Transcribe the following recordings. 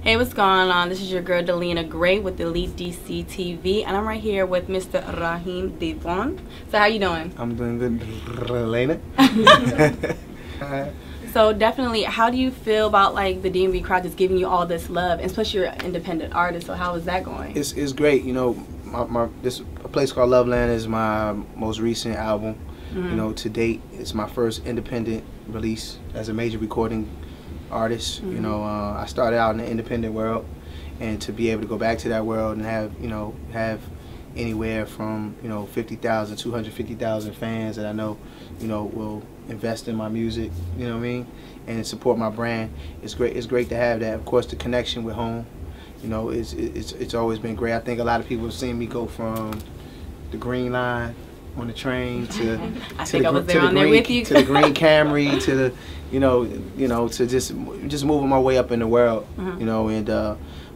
Hey, what's going on? This is your girl Delina Gray with EliteDC-TV, and I'm right here with Mr. Raheem DeVaughn. So how you doing? I'm doing good, Elena. So definitely, how do you feel about like the DMV crowd just giving you all this love, and especially you're an independent artist? So how is that going? It's great. You know, this A Place Called Loveland is my most recent album. You know, to date, it's my first independent release as a major recording artist. You know, I started out in the independent world, and to be able to go back to that world and have anywhere from 50,000, 250,000 fans that I know will invest in my music, you know what I mean, and support my brand. It's great. It's great to have that. Of course, the connection with home, it's always been great. I think a lot of people have seen me go from the Green Line on the train to the green Camry to the to just moving my way up in the world, and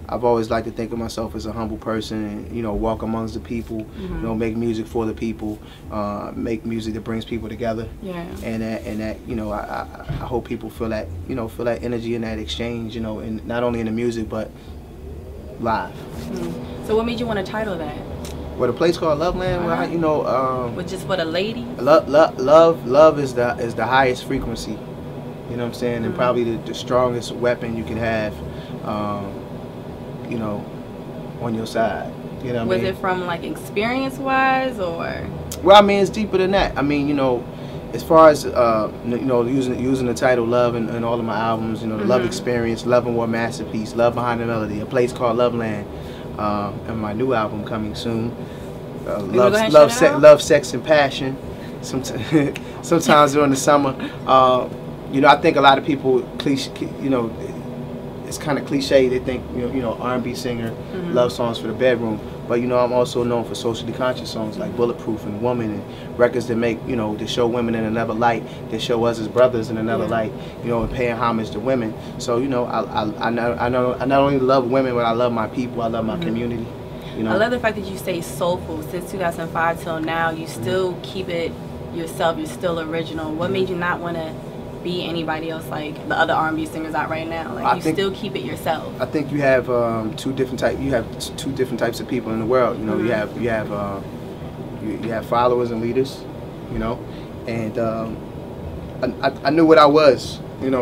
I've always liked to think of myself as a humble person and walk amongst the people, make music for the people, make music that brings people together. Yeah. And that I hope people feel that feel that energy and that exchange, and not only in the music but live. So what made you want to title that? What A Place Called Loveland? With just for the lady? Love is the highest frequency. You know what I'm saying? And probably the strongest weapon you can have, on your side. You know what I mean? Was it from like experience-wise, or? Well, I mean, it's deeper than that. I mean, as far as using the title Love in all of my albums, the Love Experience, Love and War Masterpiece, Love Behind the Melody, A Place Called Loveland, and my new album coming soon. Love, Sex, and Passion. Sometimes during the summer. I think a lot of people it's kind of cliche. They think R&B singer, love songs for the bedroom. But I'm also known for socially conscious songs like Bulletproof and Woman, and records that make that show women in another light, that show us as brothers in another light, and paying homage to women. So I not only love women, but I love my people. I love my community. I love the fact that you stay soulful since 2005 till now. You still keep it yourself. You're still original. What made you not want to be anybody else like the other R&B singers out right now? Like still keep it yourself. I think you have two different types of people in the world. You have followers and leaders. And I knew what I was. And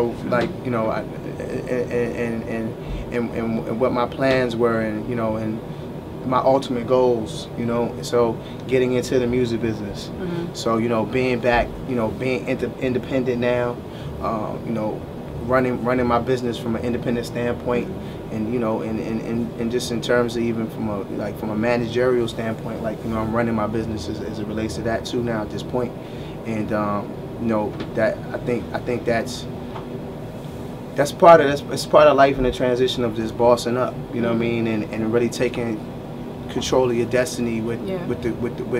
what my plans were, and my ultimate goals, so getting into the music business. So being back, being independent now, running my business from an independent standpoint, and and just in terms of even from a managerial standpoint, I'm running my business as it relates to that too now at this point. And that I think that's part of life in the transition of just bossing up, you know what I mean, and really taking control of your destiny with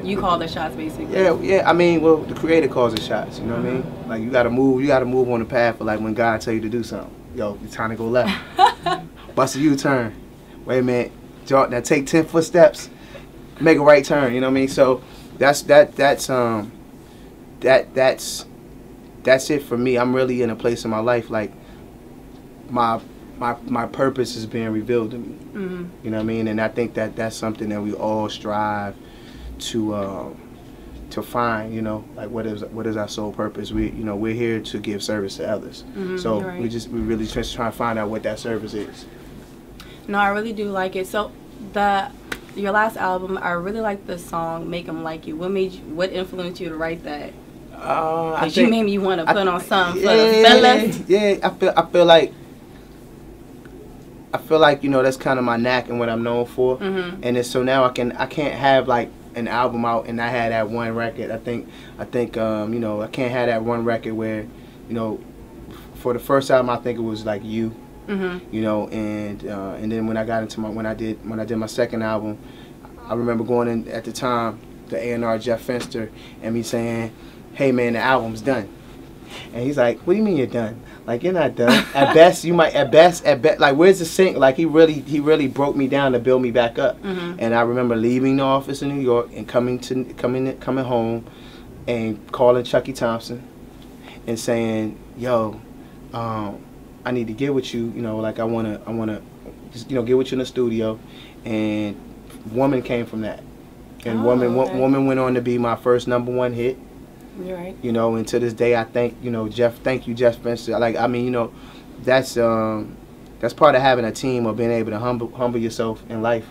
you call the shots basically. Yeah. I mean, well, the creator calls the shots. You know what I mean? Like you gotta move on the path. But like when God tell you to do something, yo, it's time to go left. Bust a U-turn. Wait a minute, now take 10 footsteps, make a right turn. You know what I mean? So that's it for me. I'm really in a place in my life like my purpose is being revealed to me. You know what I mean? And I think that's something that we all strive to find. Like what is our sole purpose? We're here to give service to others. So right. we really just trying to find out what that service is. No, I really do like it. So your last album, I really like the song "Make 'Em Like You." What influenced you to write that? Because you made me want to put on something for the fellas. Yeah, I feel like that's kind of my knack and what I'm known for, and so now I can't have like an album out and I had that one record. I think I can't have that one record where for the first album I think it was like You, and then when I did my second album, I remember going in at the time the A&R Jeff Finster and me saying, "Hey man, the album's done." And he's like, "What do you mean you're done? Like you're not done. At best, you might. At best, like where's the sync?" Like he really broke me down to build me back up. And I remember leaving the office in New York and coming home, and calling Chucky Thompson, and saying, "Yo, I need to get with you. Like I wanna just get with you in the studio, and Woman came from that, and Woman went on to be my first #1 hit. You're right. And to this day I thank Jeff. Thank you, Jeff Spencer. That's part of having a team, or being able to humble yourself in life.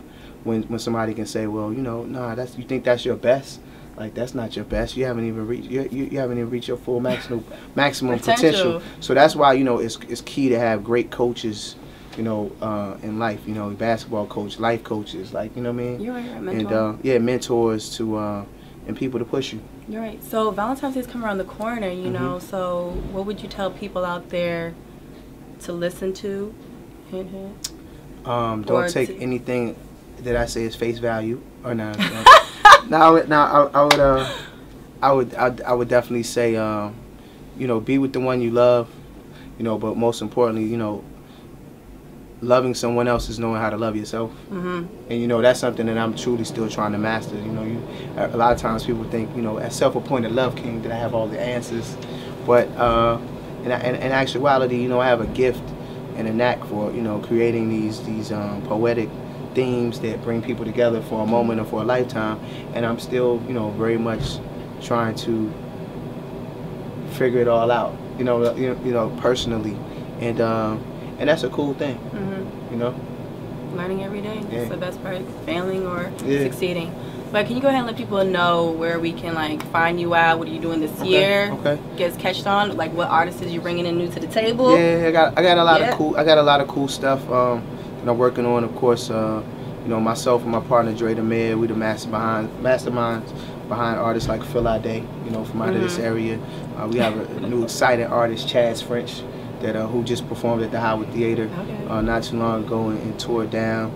When somebody can say, well, nah, you think that's your best? Like, that's not your best. You haven't even reached your full maximum potential. So that's why it's key to have great coaches, in life. Basketball coach, life coaches, like what I mean. You're right, mentor. And mentors to and people to push you. You're right. So Valentine's Day's coming around the corner, So what would you tell people out there to listen to? Don't take anything that I say as face value, or not. I would definitely say, be with the one you love, but most importantly, loving someone else is knowing how to love yourself. And that's something that I'm truly still trying to master. A lot of times people think, as self-appointed love king, that I have all the answers, but in actuality, I have a gift and a knack for creating these poetic themes that bring people together for a moment or for a lifetime, and I'm still very much trying to figure it all out, personally, and that's a cool thing. Learning every day. Yeah. That's the best part, failing or succeeding. But can you go ahead and let people know where we can find you at? What are you doing this year? Okay. Gets catched on. Like, what artists are you bringing in new to the table? Yeah, I got a lot of cool. I got a lot of cool stuff. Working on, of course. Myself and my partner Dre the Mayor. We the masterminds behind artists like Phil Ade. From out of this area. We have a new exciting artist, Chaz French, that who just performed at the Howard Theater not too long ago and tore it down.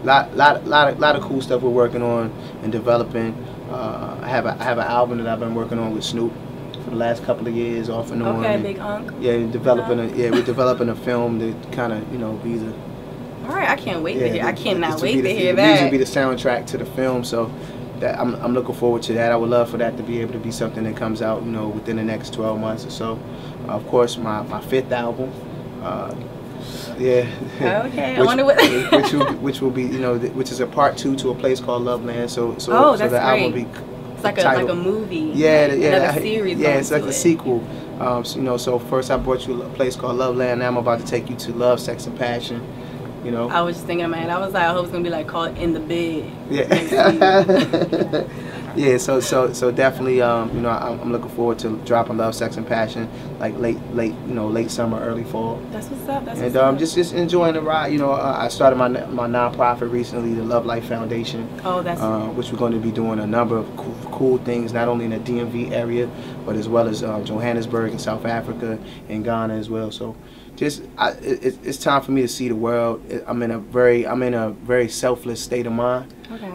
Lot of cool stuff we're working on and developing. I have an album that I've been working on with Snoop for the last couple of years, off and on. Okay, Big Unk. Yeah, we're developing a film that kind of be the. All right, I can't wait to hear. I cannot wait to hear that. Music be the soundtrack to the film, so that I'm looking forward to that. I would love for that to be able to be something that comes out, within the next 12 months or so. Of course, my 5th album. Okay. I wonder what. which will be which is a part 2 to A Place Called Loveland. So that's the album great. will be. It's like a movie. Yeah, another series. Yeah, it's like a sequel. So first I brought you A Place Called Loveland. Now I'm about to take you to Love, Sex, and Passion. I was just thinking, man. I was like, I hope it's gonna be called In the Bed. Yeah. Yeah. So definitely, I'm looking forward to dropping Love, Sex, and Passion late summer, early fall. That's what's up. Just enjoying the ride. I started my nonprofit recently, the Love Life Foundation. Oh, that's which we're going to be doing a number of cool things, not only in the DMV area, but as well as Johannesburg and South Africa and Ghana as well. So. It's time for me to see the world. I'm in a very selfless state of mind,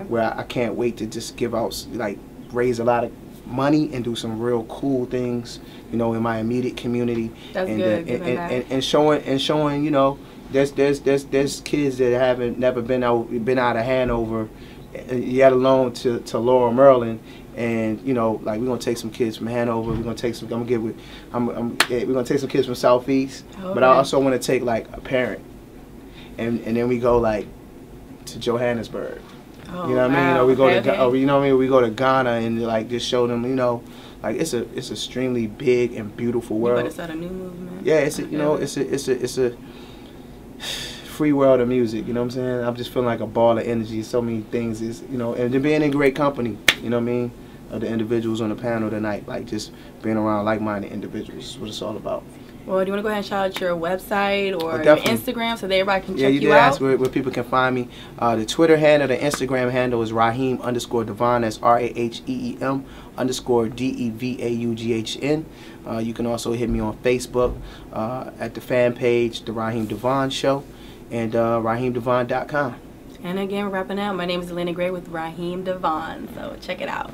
where I can't wait to just give out, raise a lot of money and do some real cool things, in my immediate community. That's good. And showing, there's kids that haven't never been out of Hanover, yet alone to Laurel, Maryland. And we're gonna take some kids from Hanover. We're gonna take some. We're gonna take some kids from Southeast. But I also want to take a parent, and then we go to Johannesburg. Oh, you know what I mean? Or we go to you know what I mean? We go to Ghana and just show them. It's extremely big and beautiful world. You better start a new movement. Yeah, it's a free world of music. You know what I'm saying? I'm just feeling like a ball of energy. So many things is and then being in great company. You know what I mean? Of the individuals on the panel tonight, just being around like-minded individuals is what it's all about. Well, do you want to go ahead and shout out your website or your Instagram so that everybody can check you out? Yeah, you did ask where people can find me. The Twitter handle, the Instagram handle is Raheem_DeVaughn. That's RAHEEM_DEVAUGHN. You can also hit me on Facebook at the fan page, The Raheem DeVaughn Show, and RaheemDeVaughn.com. And again, we're wrapping out. My name is Elena Gray with Raheem DeVaughn, so check it out.